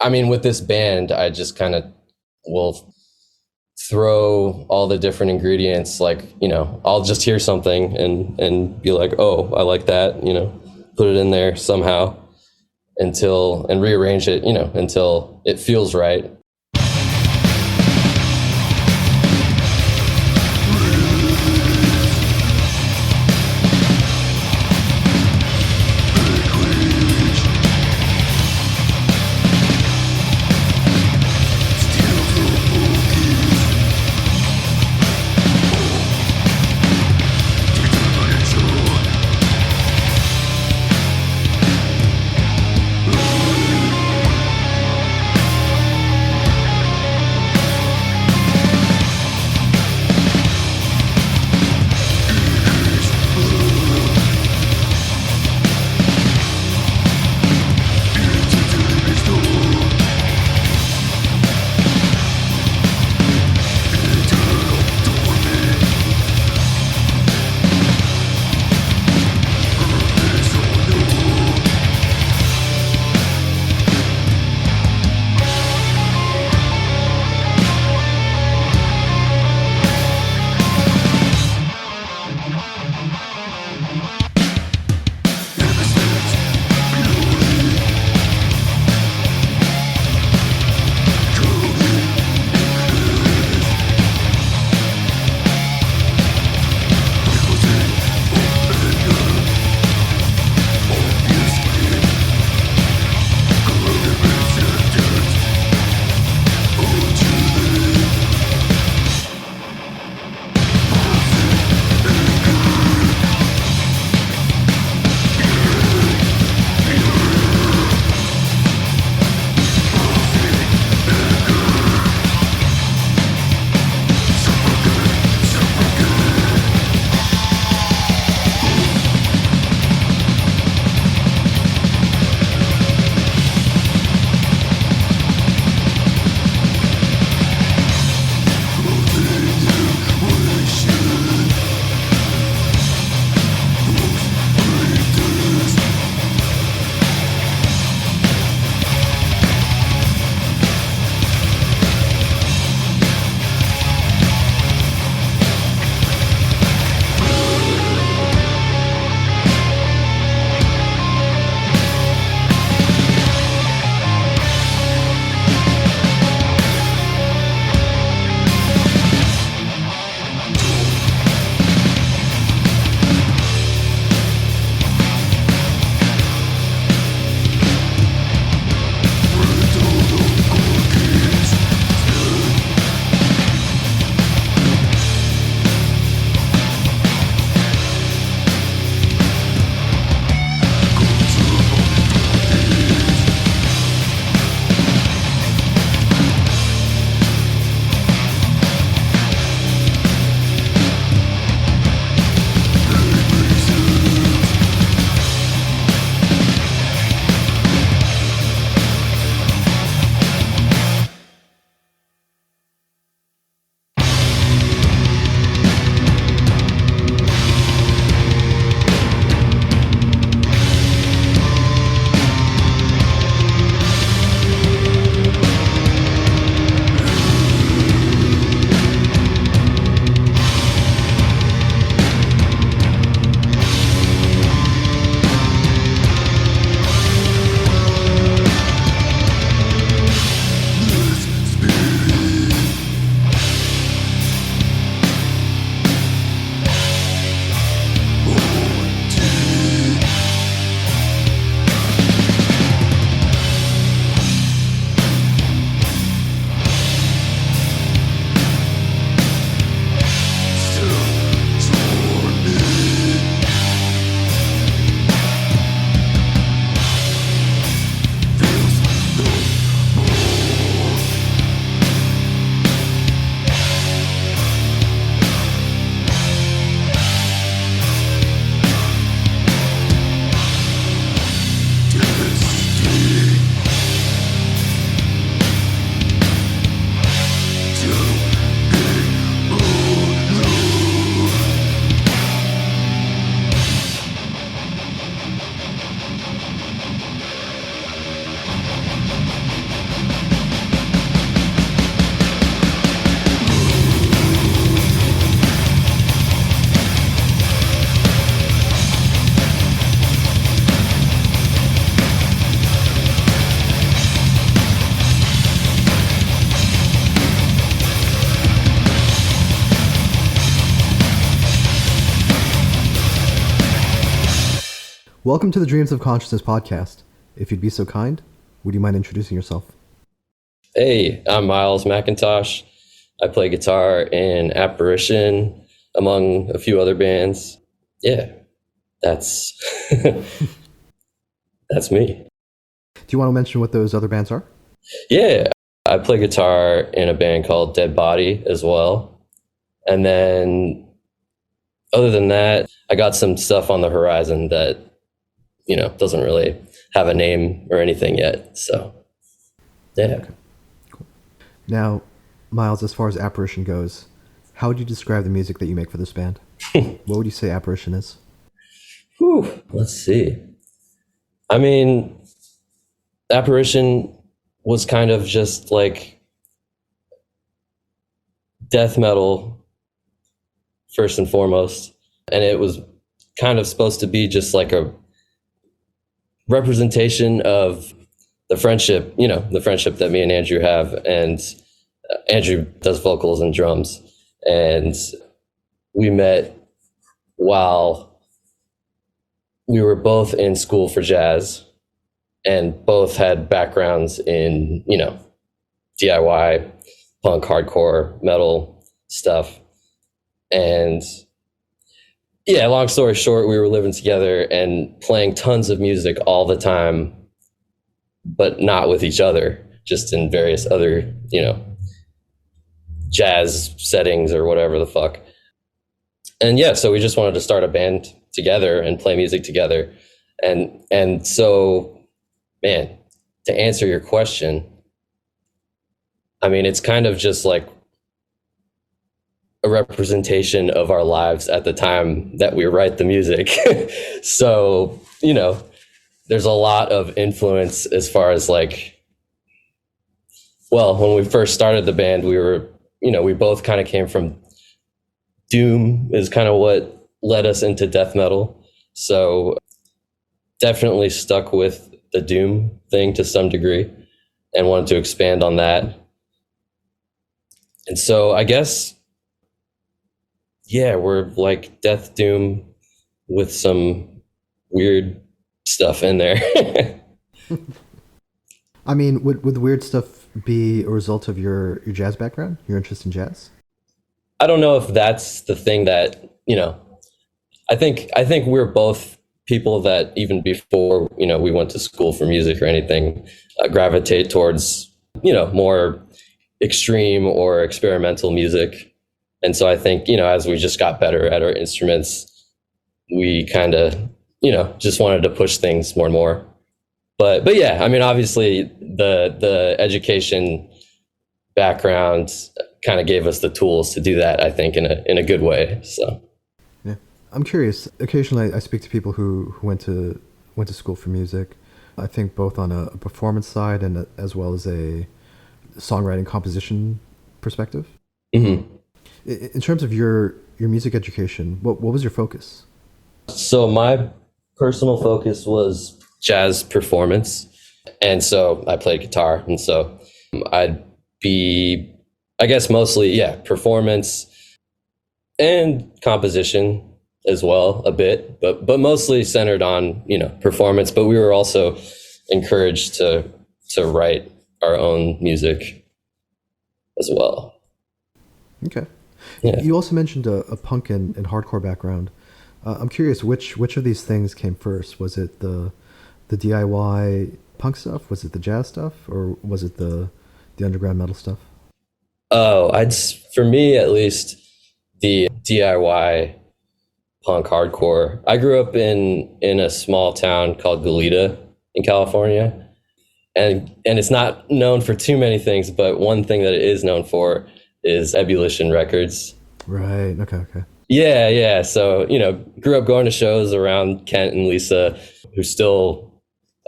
I mean, with this band, I just kind of will throw all the different ingredients. Like, you know, I'll just hear something and be like, oh, I like that, you know, put it in there somehow and rearrange it, you know, until it feels right. Welcome to the Dreams of Consciousness podcast. If you'd be so kind, would you mind introducing yourself? Hey, I'm Miles McIntosh. I play guitar in Apparition, among a few other bands. Yeah, that's that's me. Do you want to mention what those other bands are? Yeah, I play guitar in a band called Dead Body as well. And then other than that, I got some stuff on the horizon that, doesn't really have a name or anything yet. So, yeah. Okay. Cool. Now, Miles, as far as Apparition goes, how would you describe the music that you make for this band? What would you say Apparition is? Whew, let's see. I mean, Apparition was kind of just like death metal first and foremost. And it was kind of supposed to be just like a representation of the friendship, the friendship that me and Andrew have. And Andrew does vocals and drums. And we met while we were both in school for jazz and both had backgrounds in, DIY, punk, hardcore, metal stuff. And yeah, long story short, we were living together and playing tons of music all the time, but not with each other, just in various other, jazz settings or whatever the fuck. And yeah, so we just wanted to start a band together and play music together. And so, man, to answer your question, I mean, it's kind of just like a representation of our lives at the time that we write the music. So, there's a lot of influence as far as like, well, when we first started the band, we were, we both kind of came from doom is kind of what led us into death metal. So definitely stuck with the doom thing to some degree and wanted to expand on that. And so I guess, yeah, we're like death doom with some weird stuff in there. I mean, would the weird stuff be a result of your jazz background, your interest in jazz? I don't know if that's the thing that, I think we're both people that even before, we went to school for music or anything, gravitate towards, more extreme or experimental music. And so I think, as we just got better at our instruments, we kind of, just wanted to push things more and more. But yeah, I mean, obviously the education background kind of gave us the tools to do that, I think, in a good way. So yeah, I'm curious. Occasionally I speak to people who went to school for music. I think both on a performance side and as well as a songwriting composition perspective. Mm-hmm. In terms of your music education, what was your focus? So my personal focus was jazz performance. And so I played guitar. And so I'd be, I guess, mostly, performance and composition as well, a bit, but mostly centered on, performance. But we were also encouraged to write our own music as well. Okay. Yeah. You also mentioned a punk and hardcore background. I'm curious, which of these things came first? Was it the DIY punk stuff? Was it the jazz stuff? Or was it the underground metal stuff? Oh, for me at least, the DIY punk hardcore. I grew up in a small town called Goleta in California. And it's not known for too many things, but one thing that it is known for is Ebullition Records. Right. Okay. Yeah. So, grew up going to shows around Kent and Lisa, who still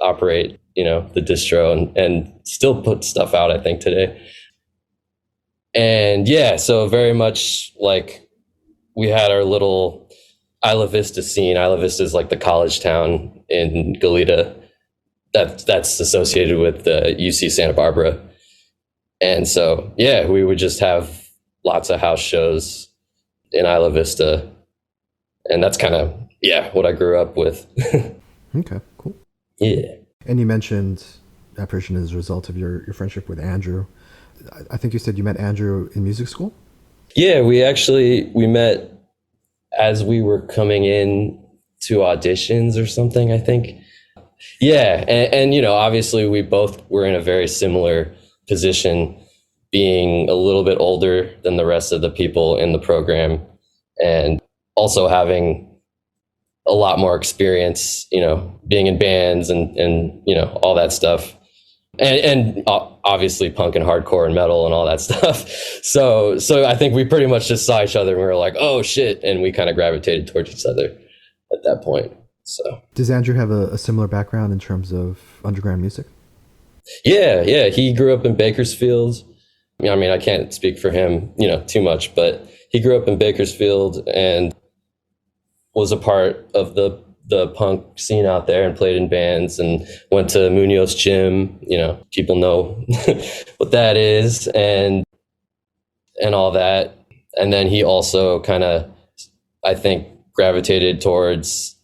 operate, the distro and still put stuff out, I think, today. And yeah, so very much like we had our little Isla Vista scene. Isla Vista is like the college town in Goleta that's associated with the UC Santa Barbara. And so, yeah, we would just have lots of house shows in Isla Vista. And that's kind of, what I grew up with. Okay, cool. Yeah. And you mentioned Apparition as a result of your friendship with Andrew. I think you said you met Andrew in music school? Yeah, we met as we were coming in to auditions or something, I think. Yeah, and you know, obviously we both were in a very similar position, being a little bit older than the rest of the people in the program, and also having a lot more experience, you know, being in bands and you know, all that stuff. And obviously punk and hardcore and metal and all that stuff. So I think we pretty much just saw each other and we were like, oh shit, and we kind of gravitated towards each other at that point. So Does Andrew have a similar background in terms of underground music? yeah, he grew up in Bakersfield. I mean, I can't speak for him, you know, too much, but he grew up in Bakersfield and was a part of the punk scene out there and played in bands and went to Munoz Gym. You know, people know what that is and all that. And then he also kind of, I think, gravitated towards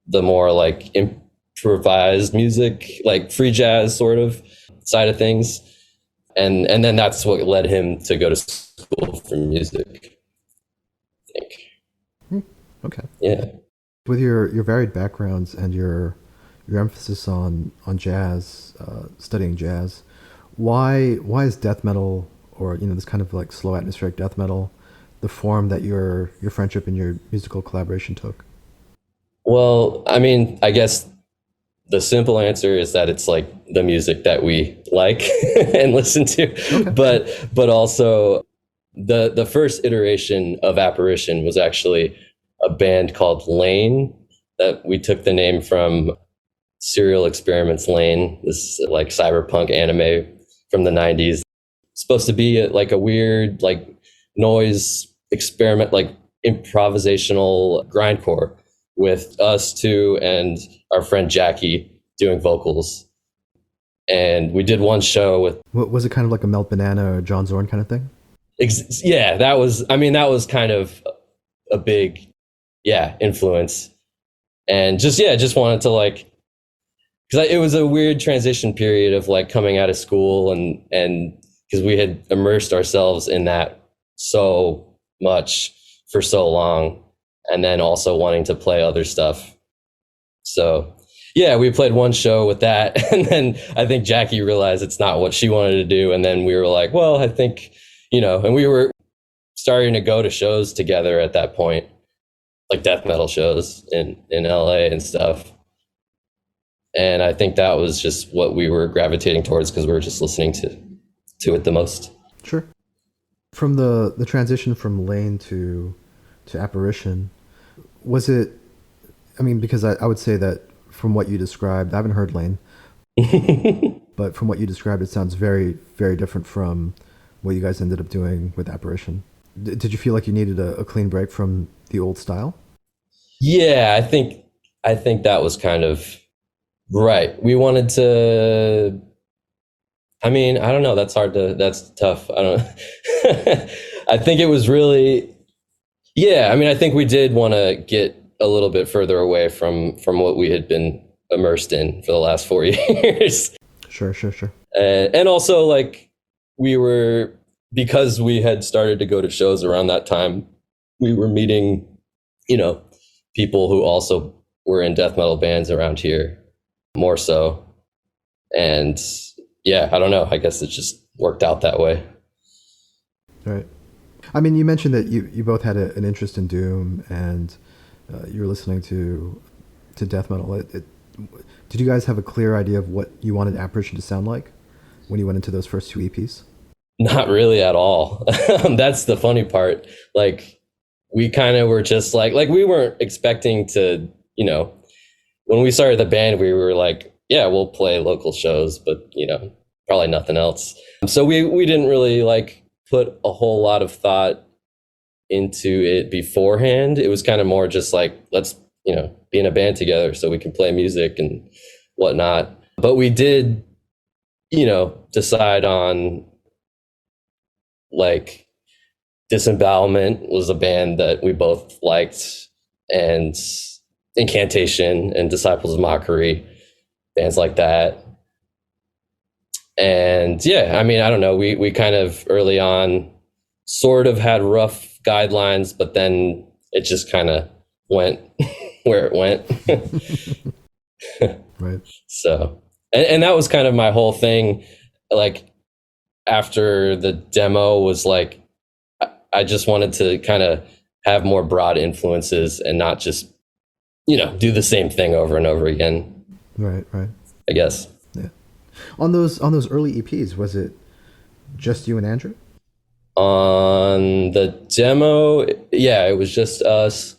the more like improvised music, like free jazz sort of side of things. And then that's what led him to go to school for music, I think. Okay. Yeah. With your varied backgrounds and your emphasis on jazz, studying jazz, why is death metal, or you know, this kind of like slow atmospheric death metal, the form that your friendship and your musical collaboration took? Well, I mean, I guess the simple answer is that it's like the music that we like and listen to. Okay. But also the first iteration of Apparition was actually a band called Lane, that we took the name from Serial Experiments Lane, this like cyberpunk anime from the 90s. It's supposed to be like a weird like noise experiment, like improvisational grindcore with us two and our friend Jackie doing vocals. And we did one show with Was it kind of like a Melt Banana or John Zorn kind of thing? yeah, that was, I mean, that was kind of a big influence. And just wanted to like, because it was a weird transition period of like coming out of school and because we had immersed ourselves in that so much for so long, and then also wanting to play other stuff. So yeah, we played one show with that, and then I think Jackie realized it's not what she wanted to do, and then we were like, well, I think, you know, and we were starting to go to shows together at that point, like death metal shows in LA and stuff. And I think that was just what we were gravitating towards because we were just listening to it the most. Sure. From the transition from Lane to Apparition, was it? I mean, because I would say that from what you described, I haven't heard Lane, but from what you described, it sounds very, very different from what you guys ended up doing with Apparition. Did you feel like you needed a clean break from the old style? Yeah, I think that was kind of right. We wanted to. I mean, I don't know. That's tough. I don't. I think it was really. Yeah, I mean, I think we did want to get a little bit further away from what we had been immersed in for the last 4 years. Sure. And also, like, because we had started to go to shows around that time, we were meeting, you know, people who also were in death metal bands around here more so. And yeah, I don't know. I guess it just worked out that way. Right. I mean, you mentioned that you both had an interest in doom, and you were listening to death metal. Did you guys have a clear idea of what you wanted Apparition to sound like when you went into those first two EPs? Not really at all. That's the funny part. Like, we kind of were just like we weren't expecting to, you know, when we started the band, we were like, yeah, we'll play local shows, but, you know, probably nothing else. So we didn't really like put a whole lot of thought into it beforehand. It was kind of more just like, let's, you know, be in a band together so we can play music and whatnot. But we did, you know, decide on like Disembowelment was a band that we both liked, and Incantation and Disciples of Mockery, bands like that. And yeah, I mean, I don't know. We kind of early on sort of had rough guidelines, but then it just kind of went where it went. Right. So, and that was kind of my whole thing. Like after the demo was like, I just wanted to kind of have more broad influences and not just, do the same thing over and over again. Right. Right. I guess. Yeah. On those early EPs, was it just you and Andrew? On the demo, yeah, it was just us.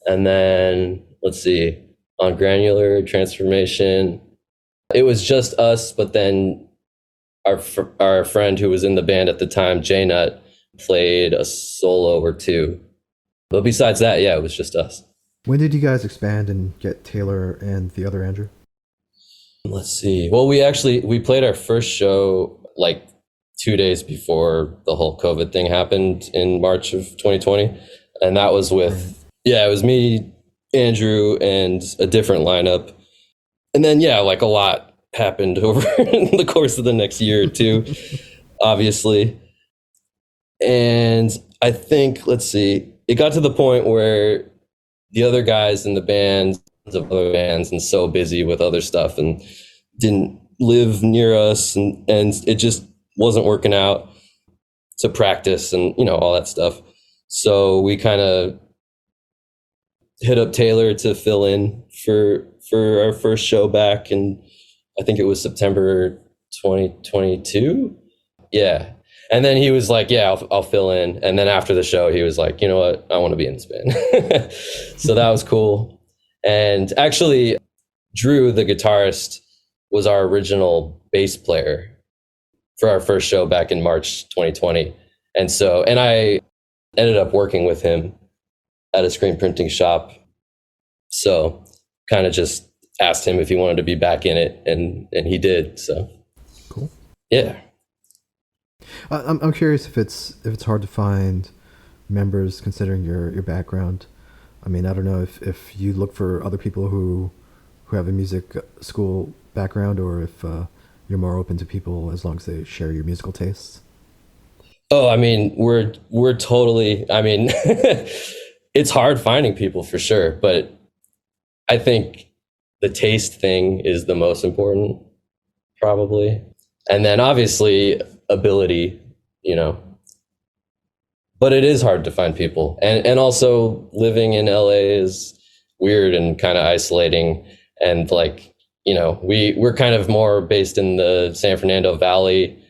And then let's see, on Granular Transformation, it was just us, but then our friend who was in the band at the time, J Nut, played a solo or two. But besides that, yeah, it was just us. When did you guys expand and get Taylor and the other Andrew? Let's see. Well, we played our first show like 2 days before the whole COVID thing happened in March of 2020. And that was with, it was me, Andrew, and a different lineup. And then, like a lot happened over the course of the next year or two, obviously. And I think, let's see, it got to the point where the other guys in the bands of other bands and so busy with other stuff and didn't live near us, and it just wasn't working out to practice and all that stuff. So we kind of hit up Taylor to fill in for our first show back, and I think it was September 2022. Yeah. And then he was like, yeah, I'll fill in. And then after the show, he was like, you know what? I want to be in this band. So that was cool. And actually, Drew, the guitarist, was our original bass player for our first show back in March 2020. And I ended up working with him at a screen printing shop. So kind of just asked him if he wanted to be back in it, and he did. So cool. Yeah. I'm curious if it's hard to find members considering your background. I mean, I don't know if you look for other people who have a music school background, or if you're more open to people as long as they share your musical tastes. Oh, I mean, we're totally, I mean, it's hard finding people for sure, but I think the taste thing is the most important, probably. And then obviously ability, but it is hard to find people. And also living in LA is weird and kind of isolating. And like, we're kind of more based in the San Fernando Valley.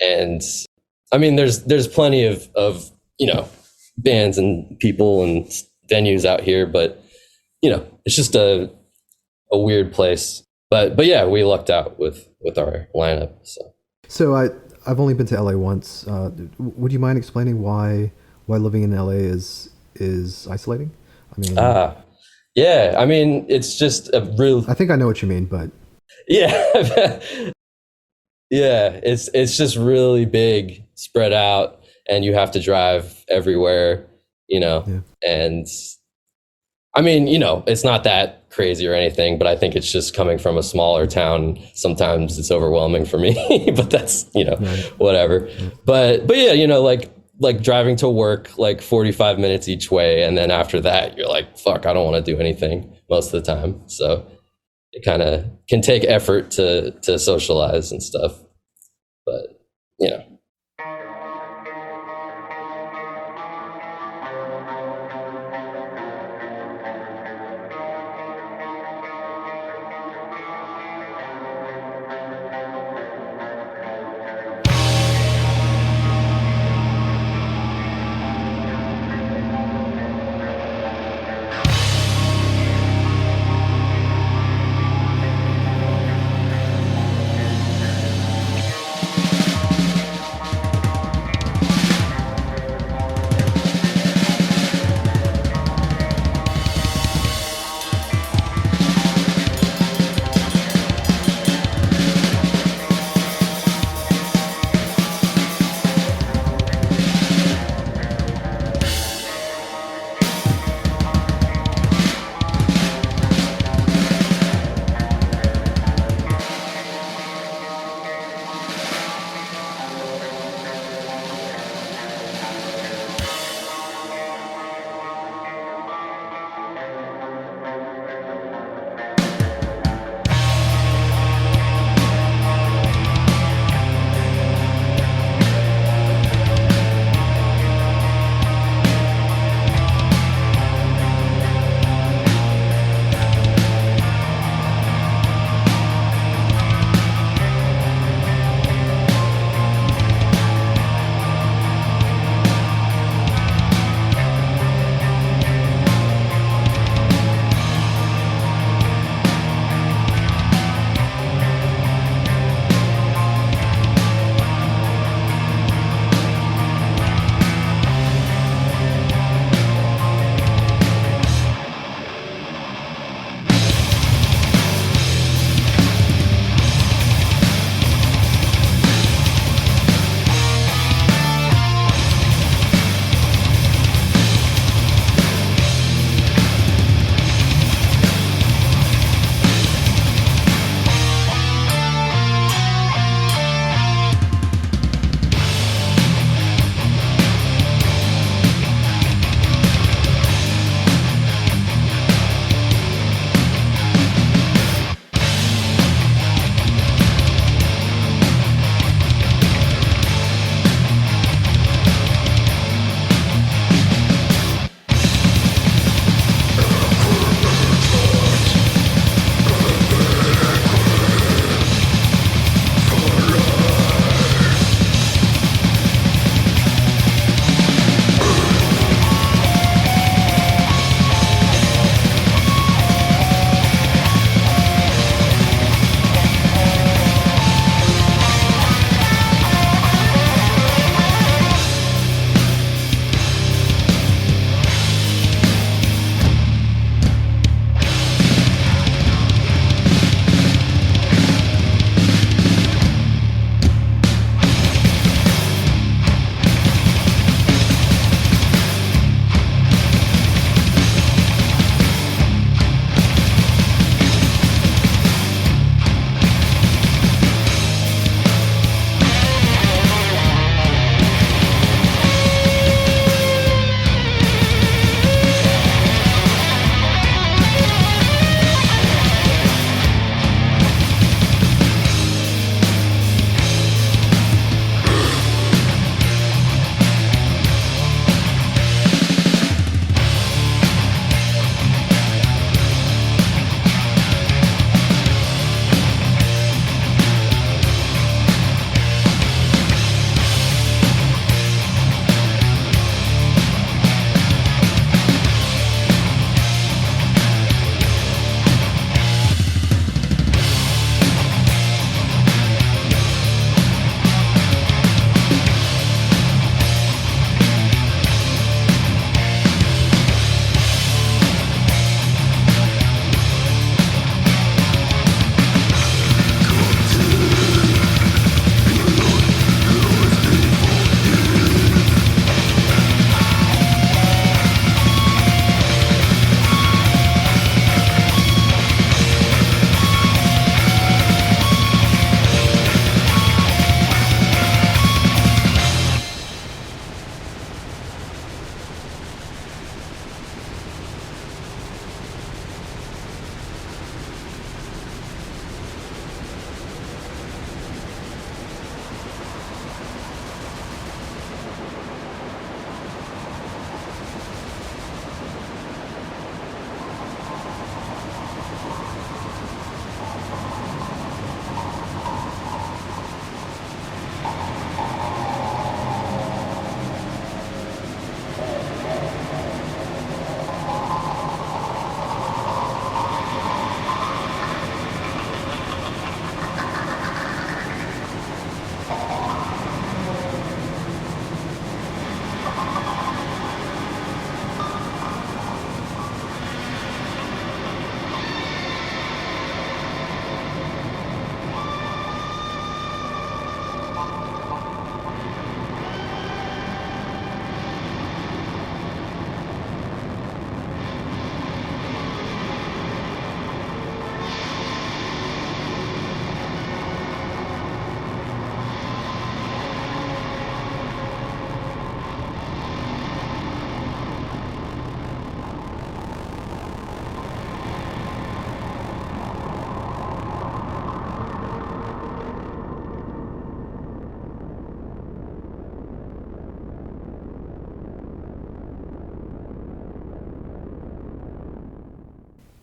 And I mean, there's plenty of bands and people and venues out here, but it's just a weird place. But yeah, we lucked out with our lineup. So I've only been to LA once. Would you mind explaining why living in LA is isolating? I mean, yeah. I mean, it's just a real. I think I know what you mean, but yeah, yeah. It's just really big, spread out, and you have to drive everywhere. Yeah. And I mean, it's not that crazy or anything, but I think it's just coming from a smaller town. Sometimes it's overwhelming for me, but that's, right. Whatever. Yeah. But yeah, like driving to work, like 45 minutes each way. And then after that, you're like, fuck, I don't want to do anything most of the time. So it kind of can take effort to socialize and stuff. But,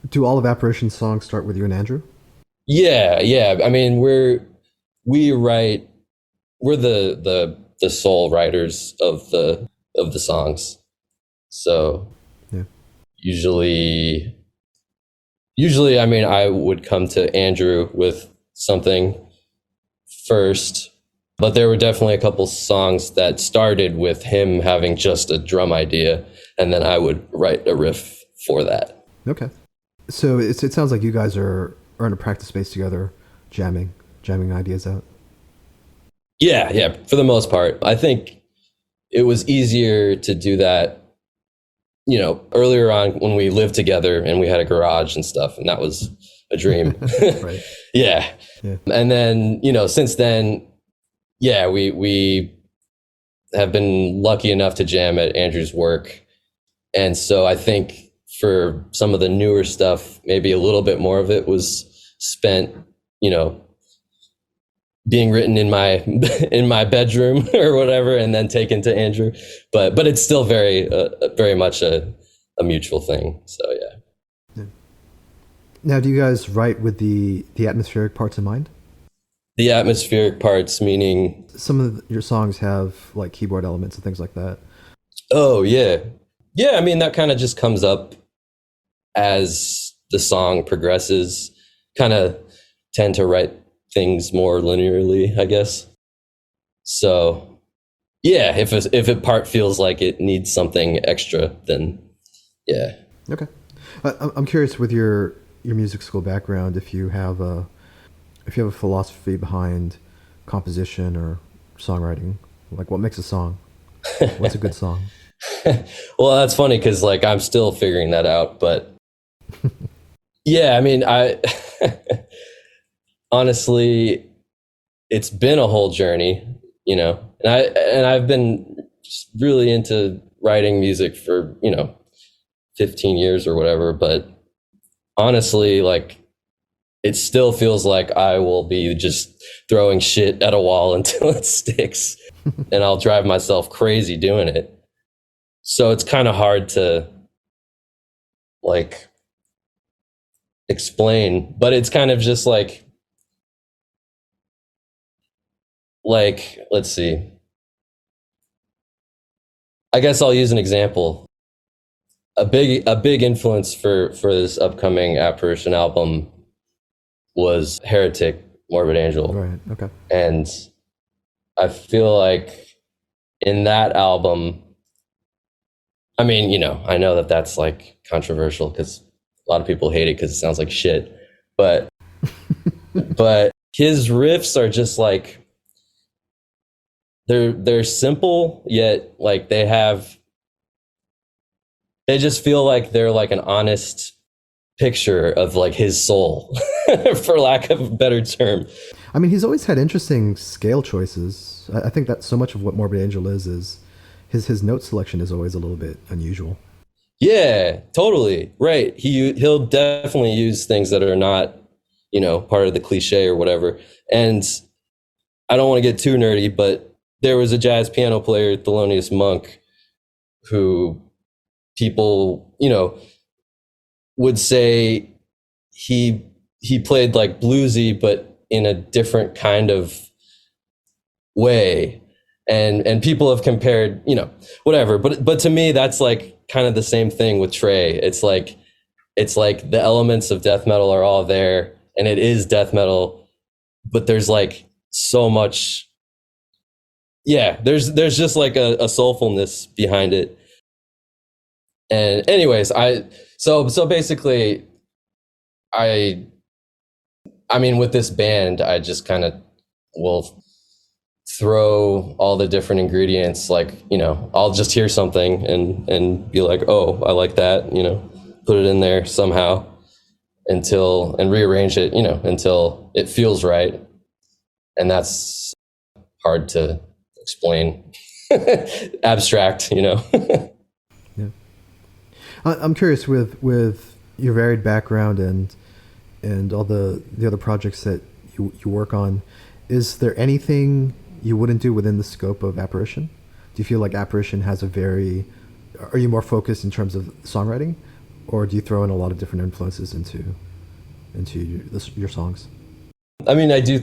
Do all of Apparition's songs start with you and Andrew? Yeah, yeah. I mean, we write we're the sole writers of the songs. So Yeah. usually I mean I would come to Andrew with something first, but there were definitely a couple songs that started with him having just a drum idea, and then I would write a riff for that. Okay. So it sounds like you guys are in a practice space together, jamming ideas out. Yeah, yeah, for the most part. I think it was easier to do that, you know, earlier on when we lived together and we had a garage and stuff, and that was a dream. Right. Yeah. Yeah. And then, you know, since then, yeah, we have been lucky enough to jam at Andrew's work. And so I think for some of the newer stuff, maybe a little bit more of it was spent, you know, being written in my in my bedroom or whatever, and then taken to Andrew. But it's still very much a mutual thing. So yeah. Yeah. Now, do you guys write with the atmospheric parts in mind? The atmospheric parts, meaning Some of your songs have like keyboard elements and things like that. oh yeah, yeah. I mean that kind of just comes up as the song progresses. Kind of tend to write things more linearly, I guess. So yeah, if a part feels like it needs something extra, then yeah. Okay. I'm curious with your music school background if you have a philosophy behind composition or songwriting. Like, what makes a song? What's a good song? Well, that's funny because like I'm still figuring that out, but yeah, I mean, I honestly, it's been a whole journey, you know, and I've been just really into writing music for, you know, 15 years or whatever, but honestly, like it still feels like I will be just throwing shit at a wall until it sticks, and I'll drive myself crazy doing it. So it's kind of hard to like explain, but it's kind of just like let's see. I guess I'll use an example. A big influence for this upcoming Apparition album was Heretic, Morbid Angel. Right. Okay. And I feel like in that album, I mean, you know, I know that that's like controversial because a lot of people hate it because it sounds like shit, but but his riffs are just like they're simple yet like they just feel like they're like an honest picture of like his soul, for lack of a better term. I mean, he's always had interesting scale choices. I think that so much of what Morbid Angel is his note selection is always a little bit unusual. Yeah, totally. Right. He'll definitely use things that are not, you know, part of the cliche or whatever. And I don't want to get too nerdy, but there was a jazz piano player, Thelonious Monk, who people, you know, would say he played like bluesy, but in a different kind of way. And people have compared, you know, whatever. But to me, that's like kind of the same thing with Trey. It's like the elements of death metal are all there, and it is death metal, but there's like so much. Yeah, there's just like a soulfulness behind it. And anyways, so basically, I mean, with this band, I just kind of will throw all the different ingredients, like, you know, I'll just hear something and be like, oh, I like that, you know, put it in there somehow and rearrange it, you know, until it feels right. And that's hard to explain. Abstract, you know. Yeah. I'm curious with your varied background and all the other projects that you work on, is there anything you wouldn't do within the scope of Apparition? Do you feel like Apparition has are you more focused in terms of songwriting, or do you throw in a lot of different influences into your songs? I mean, we do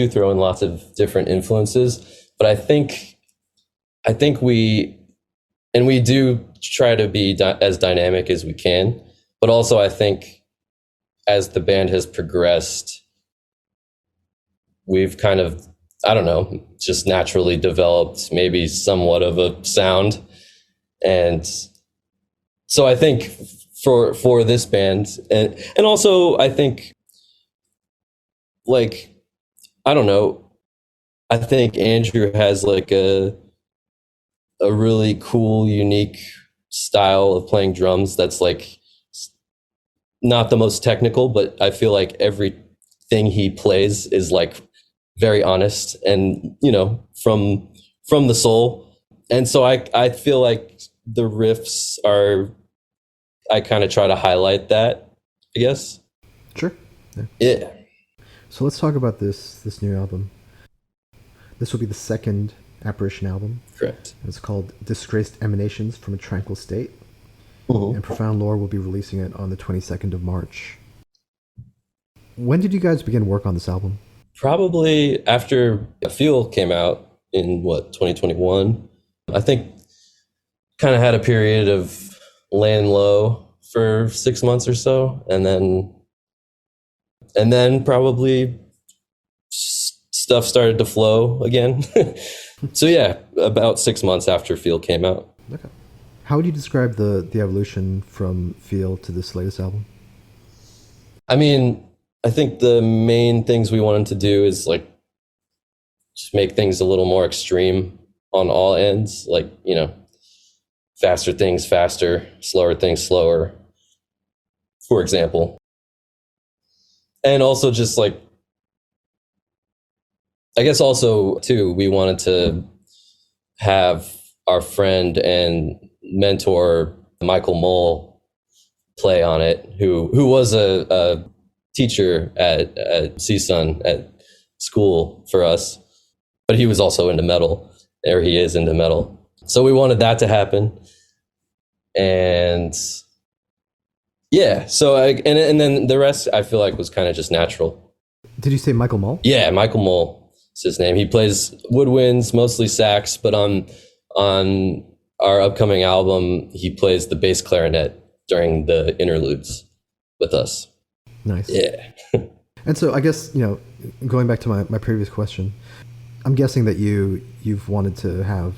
throw in lots of different influences, but I think we do try to be as dynamic as we can. But also, I think as the band has progressed, we've kind of, I don't know, just naturally developed maybe somewhat of a sound. And so I think for this band, and also I think, like, I don't know, I think Andrew has like a really cool, unique style of playing drums that's like not the most technical, but I feel like everything he plays is like very honest and, you know, from the soul. And so I feel like the riffs are, I kind of try to highlight that, I guess. Sure. Yeah. So let's talk about this new album. This will be the second Apparition album. Correct. It's called Disgraced Emanations from a Tranquil State. Mm-hmm. And Profound Lore will be releasing it on the 22nd of March. When did you guys begin work on this album? Probably after Feel came out in 2021. I think kind of had a period of laying low for 6 months or so, and then probably stuff started to flow again. So yeah, about 6 months after Feel came out. Okay. How would you describe the evolution from Feel to this latest album? I mean, I think the main things we wanted to do is like just make things a little more extreme on all ends, like, you know, faster things faster, slower things slower, for example. And also just like, I guess also too, we wanted to have our friend and mentor Michael Mole play on it, who was a teacher at CSUN at school for us, but he was also into metal, or he is into metal. So we wanted that to happen. And yeah, so and then the rest I feel like was kind of just natural. Did you say Michael Mole? Yeah, Michael Mole is his name. He plays woodwinds, mostly sax, but on our upcoming album, he plays the bass clarinet during the interludes with us. Nice. Yeah. And so I guess, you know, going back to my previous question, I'm guessing that you've wanted to have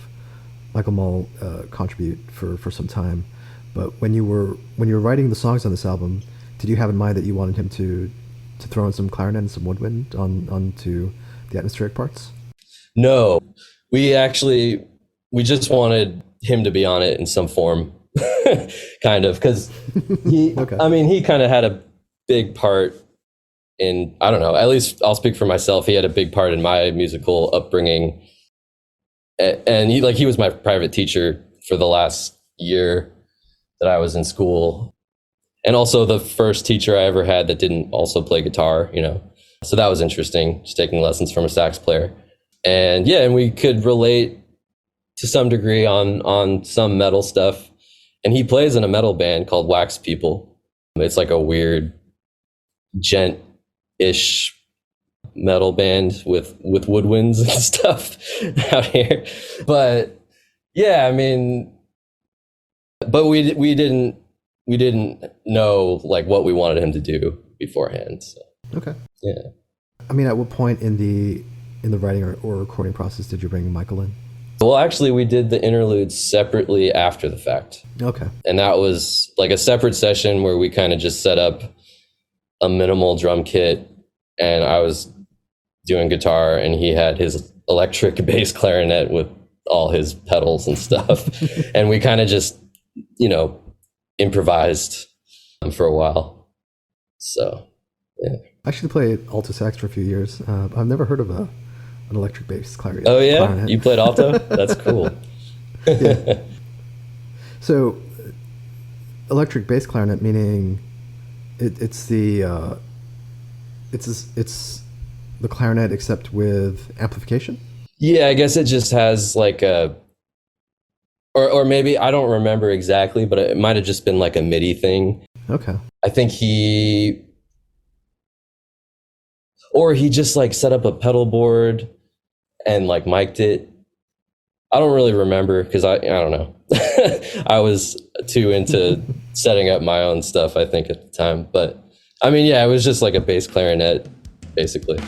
Michael Mole contribute for some time, but when you were writing the songs on this album, did you have in mind that you wanted him to throw in some clarinet and some woodwind onto the atmospheric parts? No, we just wanted him to be on it in some form, kind of, because he, okay. I mean, he kind of had a big part in, I don't know, at least I'll speak for myself. He had a big part in my musical upbringing. And he was my private teacher for the last year that I was in school. And also the first teacher I ever had that didn't also play guitar, you know. So that was interesting, just taking lessons from a sax player. And yeah, and we could relate to some degree on some metal stuff. And he plays in a metal band called Wax People. It's like a weird gent-ish metal band with woodwinds and stuff out here. But yeah, I mean, but we didn't know like what we wanted him to do beforehand. So. Okay. Yeah. I mean, at what point in the writing or recording process did you bring Michael in? Well, actually, we did the interludes separately after the fact. Okay. And that was like a separate session where we kind of just set up a minimal drum kit, and I was doing guitar, and he had his electric bass clarinet with all his pedals and stuff. And we kind of just, you know, improvised for a while. So, yeah. I actually played alto sax for a few years. I've never heard of an electric bass clarinet. Oh yeah, clarinet. You played alto? That's cool. Yeah. So, electric bass clarinet meaning it's the clarinet except with amplification. Yeah, I guess it just has like a or maybe I don't remember exactly, but it might have just been like a MIDI thing. Okay. I think he just like set up a pedal board and like mic'd it. I don't really remember because I don't know. I was too into setting up my own stuff, I think, at the time. But I mean, yeah, it was just like a bass clarinet, basically.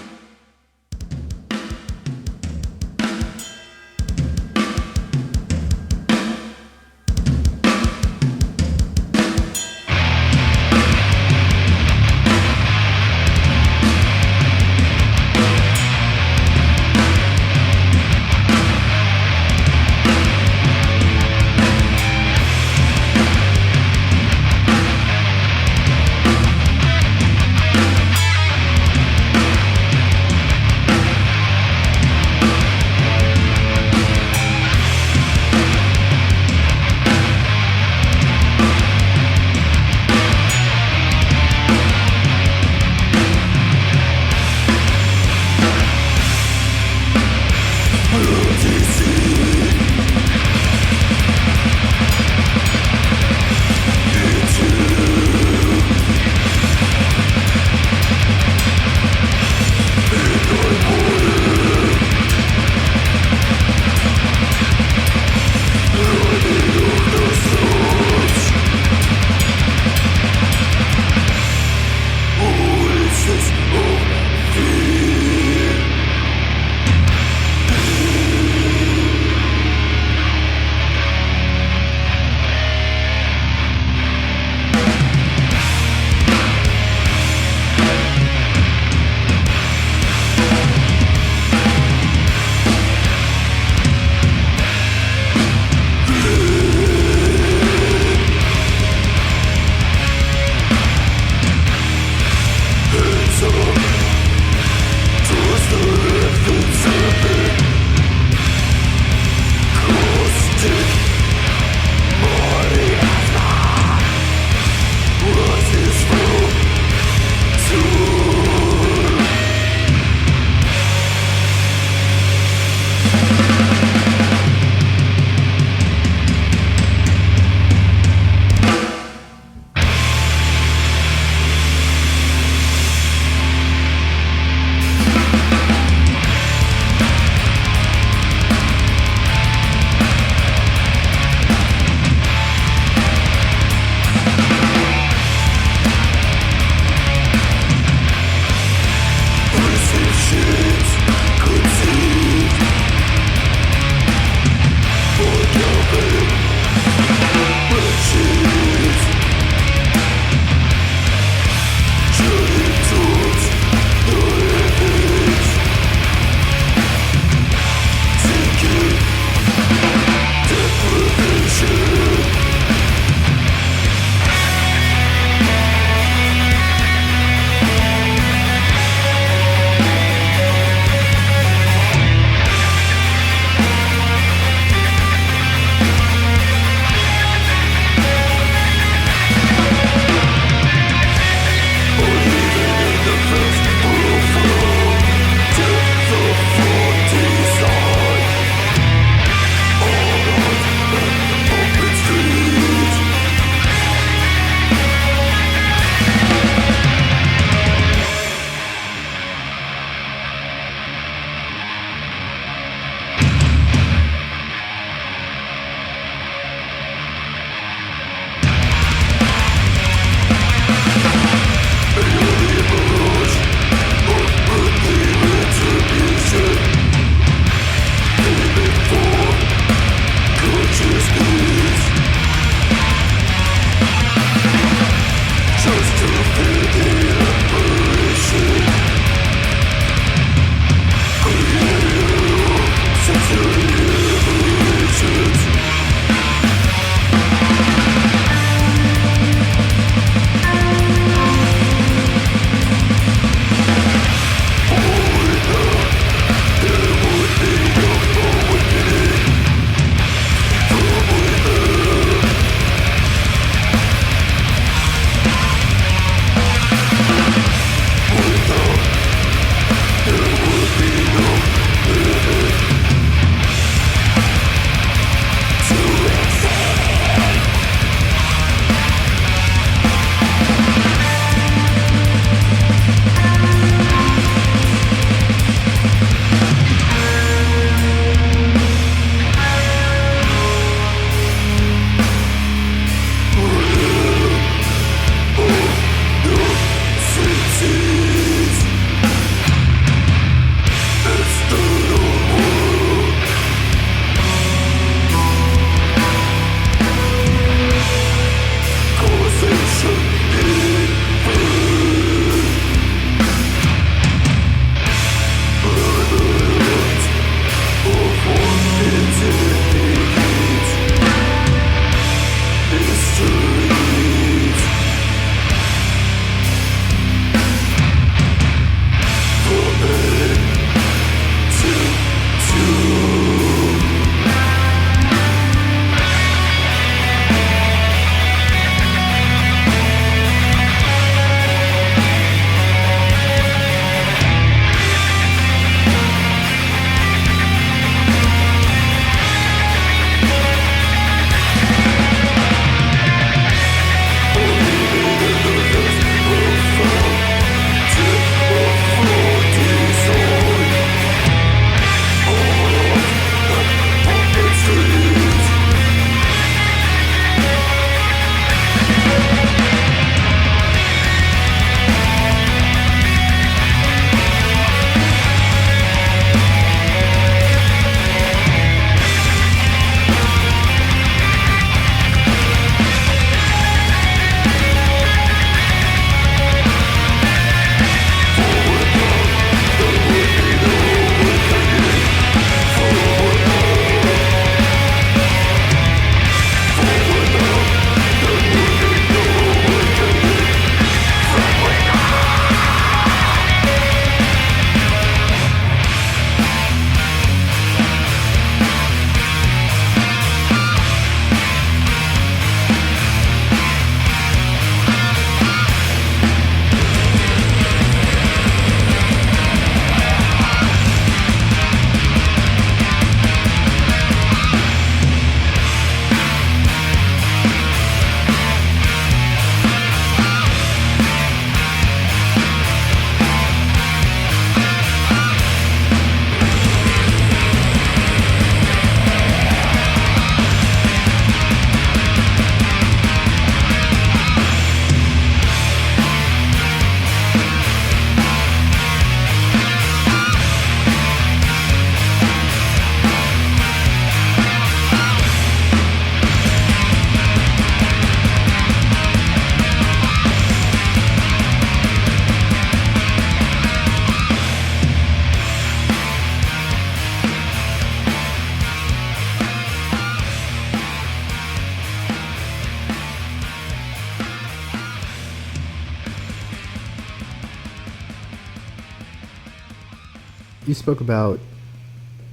you spoke about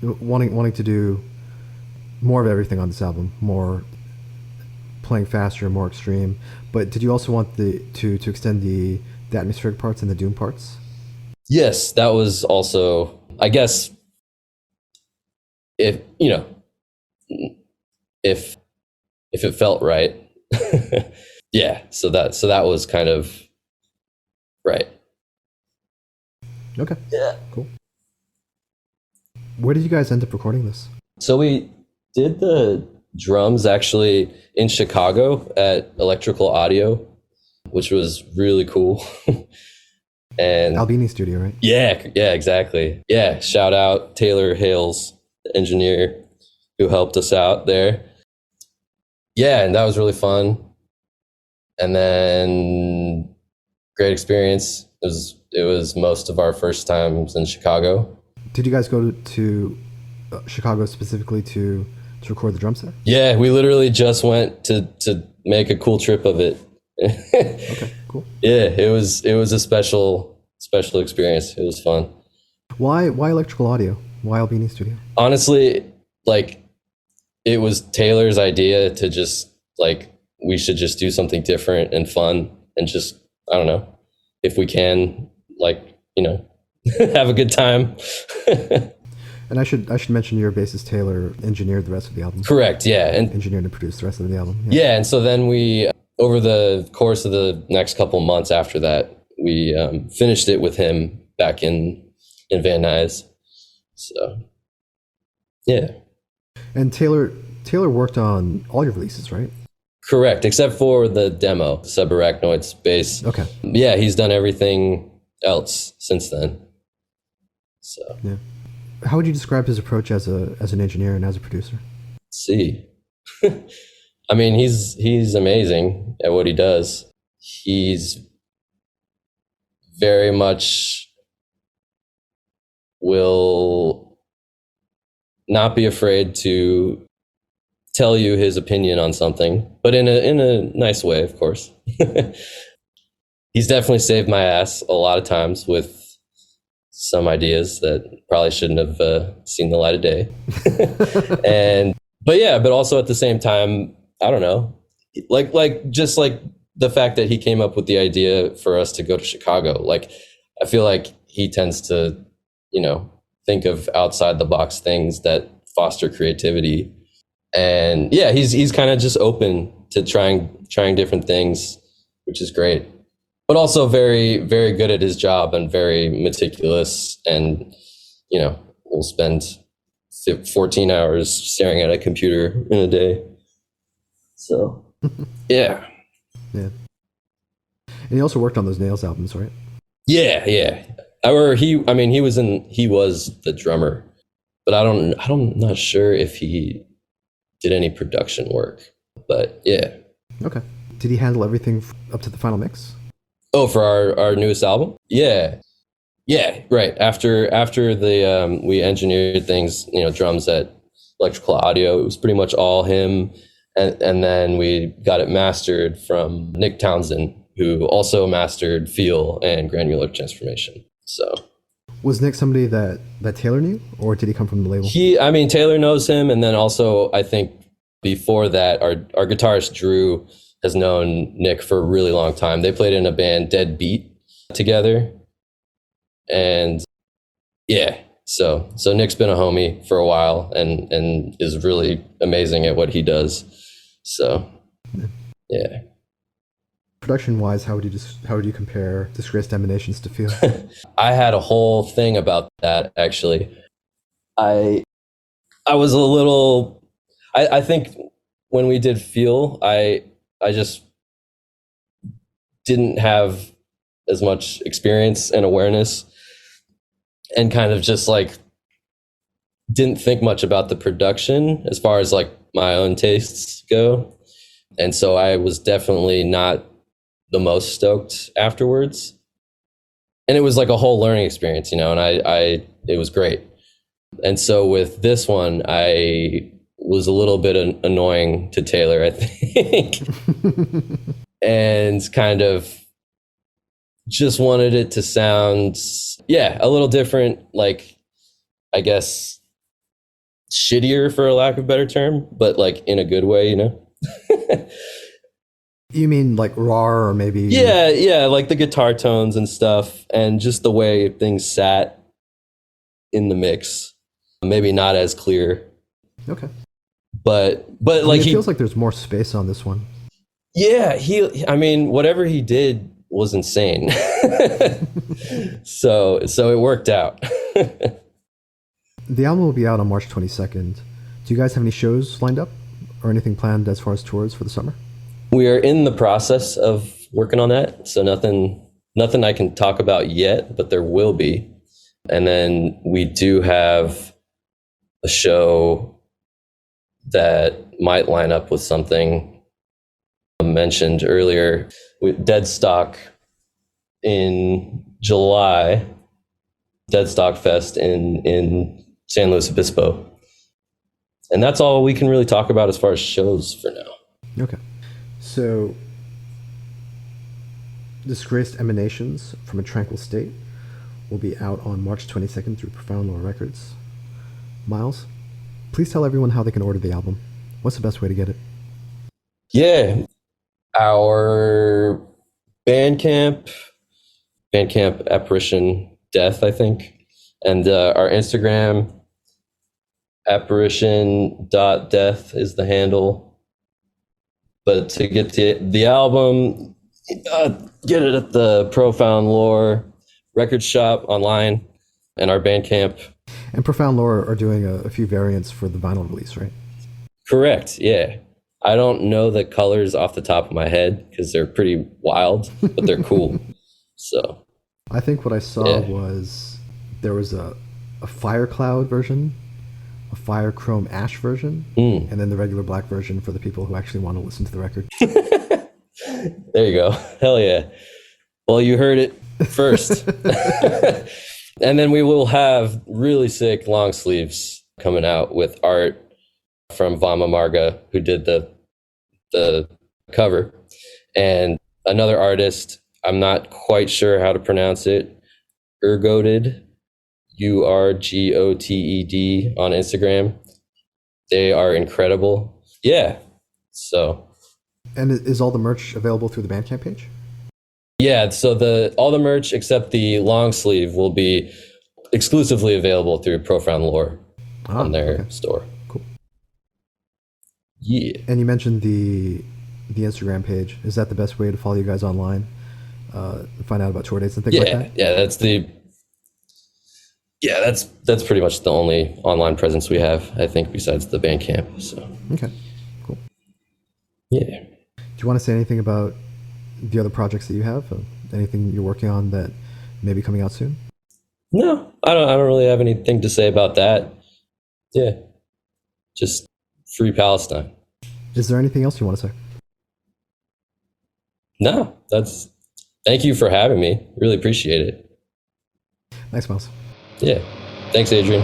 wanting to do more of everything on this album, more playing faster, more extreme. But did you also want to extend the atmospheric parts and the doom parts? Yes, that was also, I guess, if if it felt right. Yeah, so that was kind of right. Okay. Yeah. Cool. Where did you guys end up recording this? So we did the drums actually in Chicago at Electrical Audio, which was really cool. And Albini Studio, right? yeah, exactly. Yeah, shout out Taylor Hales, the engineer who helped us out there. Yeah, and that was really fun. And then great experience. It was most of our first times in Chicago. Did you guys go to Chicago specifically to record the drum set? Yeah, we literally just went to make a cool trip of it. Okay, cool. Yeah, it was a special experience. It was fun. Why Electrical Audio? Why Albini Studio? Honestly, like, it was Taylor's idea to just, like, we should just do something different and fun and just, I don't know, if we can, like, have a good time. And I should mention your bassist Taylor engineered the rest of the album. Correct, yeah. And engineered and produced the rest of the album. Yeah, and so then we, over the course of the next couple months after that, we finished it with him back in Van Nuys. So, yeah. And Taylor worked on all your releases, right? Correct, except for the demo, Subarachnoid's bass. Okay. Yeah, he's done everything else since then. So yeah. How would you describe his approach as an engineer and as a producer? Let's see. I mean, he's amazing at what he does. He's very much will not be afraid to tell you his opinion on something, but in a nice way, of course. He's definitely saved my ass a lot of times with some ideas that probably shouldn't have seen the light of day. But also at the same time, I don't know, just like the fact that he came up with the idea for us to go to Chicago. Like, I feel like he tends to, think of outside the box things that foster creativity. And yeah, he's kind of just open to trying different things, which is great. But also very, very good at his job and very meticulous. And, we'll spend 14 hours staring at a computer in a day. So, yeah. Yeah. And he also worked on those Nails albums, right? Yeah. He was the drummer, but I'm not sure if he did any production work, but yeah. Okay. Did he handle everything up to the final mix? Oh, for our newest album? Yeah, right. After the we engineered things, drums at Electrical Audio, it was pretty much all him, and then we got it mastered from Nick Townsend, who also mastered Feel and Granular Transformation. So, was Nick somebody that Taylor knew, or did he come from the label? Taylor knows him, and then also I think before that, our guitarist Drew has known Nick for a really long time. They played in a band, Dead Beat, together. And yeah, so Nick's been a homie for a while and is really amazing at what he does. So yeah. Production wise, how would you compare Disgraced Emanations to Feel? I had a whole thing about that, actually. I was a little, I think when we did Feel, I just didn't have as much experience and awareness, and kind of just like didn't think much about the production as far as like my own tastes go. And so I was definitely not the most stoked afterwards. And it was like a whole learning experience, and it was great. And so with this one, I was a little bit annoying to Taylor, I think. And kind of just wanted it to sound, a little different, like I guess, shittier for a lack of a better term, but like in a good way, you know? You mean like raw or maybe? Yeah, like the guitar tones and stuff, and just the way things sat in the mix. Maybe not as clear, Okay. but I like mean, it feels like there's more space on this one. yeah, I mean, whatever he did was insane. So it worked out. The album will be out on March 22nd. Do you guys have any shows lined up or anything planned as far as tours for the summer? We are in the process of working on that, so nothing I can talk about yet, but there will be. And then we do have a show that might line up with something I mentioned earlier with Deadstock in July, Deadstock Fest in San Luis Obispo. And that's all we can really talk about as far as shows for now. Okay. So, Disgraced Emanations from a Tranquil State will be out on March 22nd through Profound Lore Records. Miles, please tell everyone how they can order the album. What's the best way to get it? Yeah, our Bandcamp Apparition Death, I think, and our Instagram apparition.death is the handle. But to get the album, get it at the Profound Lore record shop online and our Bandcamp. And Profound Lore are doing a few variants for the vinyl release, right? Correct, yeah. I don't know the colors off the top of my head because they're pretty wild, but they're cool. So I think what I saw was there was a fire cloud version, a fire chrome ash version, and then the regular black version for the people who actually want to listen to the record. There you go. Hell yeah. Well, you heard it first. And then we will have really sick long sleeves coming out with art from Vama Marga, who did the cover, and another artist. I'm not quite sure how to pronounce it. Urgoted, Urgoted on Instagram. They are incredible. Yeah. So. And is all the merch available through the Bandcamp page? Yeah, so all the merch except the long sleeve will be exclusively available through Profound Lore on their store. Cool. Yeah. And you mentioned the Instagram page. Is that the best way to follow you guys online? Find out about tour dates and things like that? Yeah, that's pretty much the only online presence we have, I think, besides the Bandcamp. So. Okay, cool. Yeah. Do you want to say anything about the other projects that you have? Anything you're working on that may be coming out soon? No, I don't really have anything to say about that. Yeah. Just free Palestine. Is there anything else you want to say? No, thank you for having me. Really appreciate it. Thanks, Miles. Yeah. Thanks, Adrian.